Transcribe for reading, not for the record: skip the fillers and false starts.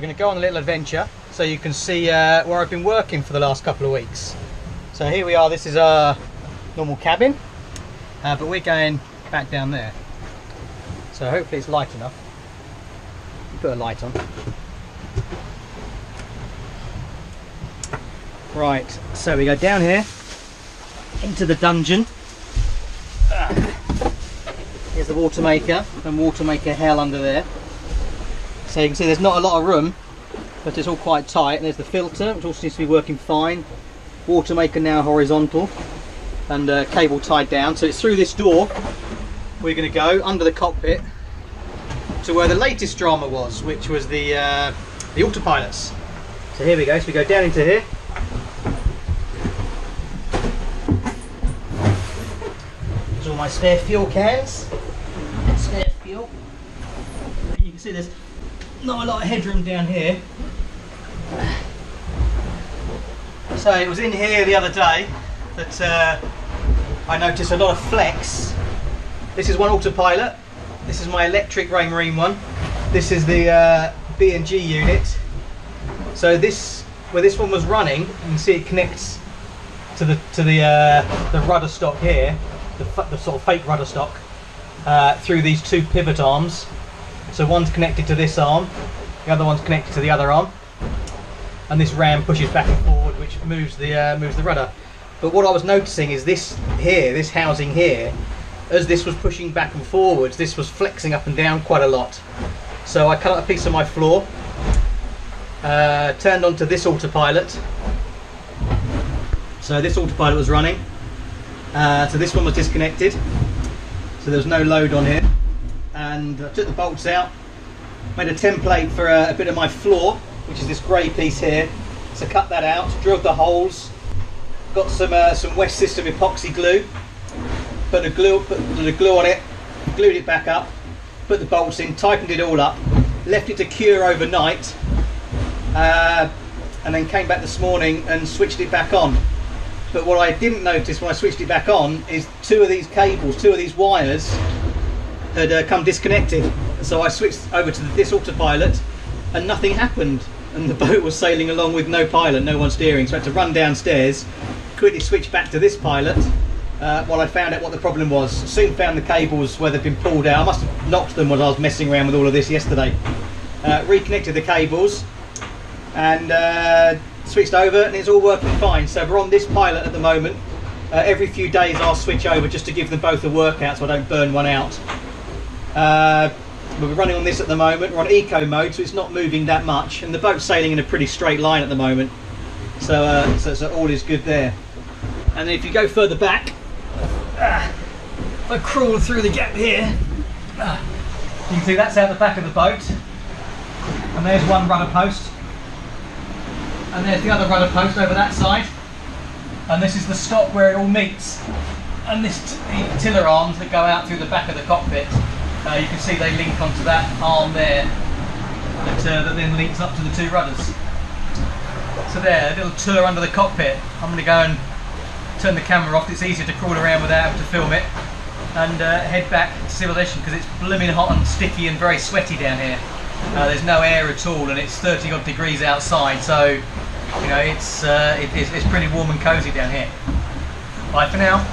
we're going to go on a little adventure so you can see where I've been working for the last couple of weeks. So here we are, this is our normal cabin, but we're going back down there. So hopefully it's light enough. Put a light on. Right, so we go down here into the dungeon. Here's the water maker and water maker hell under there. So you can see there's not a lot of room, but it's all quite tight. And there's the filter, which also seems to be working fine. Water maker now horizontal and cable tied down. So it's through this door we're going to go under the cockpit to where the latest drama was, which was the autopilots. So here we go. So we go down into here. There's all my spare fuel cans. Spare fuel. You can see there's not a lot of headroom down here. So it was in here the other day that I noticed a lot of flex. This is one autopilot. This is my electric Raymarine one. This is the B&G unit. So this, where this one was running, you can see it connects to the rudder stock here, the sort of fake rudder stock, through these two pivot arms. So one's connected to this arm, the other one's connected to the other arm, and this ram pushes back and forward, which moves the rudder. But what I was noticing is this here, this housing here, as this was pushing back and forwards, this was flexing up and down quite a lot. So I cut out a piece of my floor, turned onto this autopilot. So this autopilot was running. So this one was disconnected. So there was no load on here. And I took the bolts out, made a template for a bit of my floor, which is this grey piece here. So cut that out, drilled the holes, got some West System epoxy glue, put the glue on it, glued it back up, put the bolts in, tightened it all up, left it to cure overnight, and then came back this morning and switched it back on. But what I didn't notice when I switched it back on is two of these cables, two of these wires had come disconnected. So I switched over to this autopilot and nothing happened, and the boat was sailing along with no pilot, no one steering. So I had to run downstairs, quickly switch back to this pilot while I found out what the problem was. Soon found the cables where they'd been pulled out. I must have knocked them when I was messing around with all of this yesterday. Reconnected the cables and switched over, and it's all working fine. So we're on this pilot at the moment. Every few days I'll switch over just to give them both a workout so I don't burn one out. We're running on this at the moment. We're on eco mode, so it's not moving that much, and the boat's sailing in a pretty straight line at the moment. So all is good there. And then if you go further back, if I crawl through the gap here, you can see that's out the back of the boat, and there's one rudder post, and there's the other rudder post over that side, and this is the stop where it all meets, and this the tiller arms that go out through the back of the cockpit. You can see they link onto that arm there that then links up to the two rudders. So there, a little tour under the cockpit. I'm going to go and turn the camera off. It's easier to crawl around without having to film it, and head back to civilization because it's blooming hot and sticky and very sweaty down here. There's no air at all, and it's 30 odd degrees outside, so you know it's pretty warm and cosy down here. Bye for now.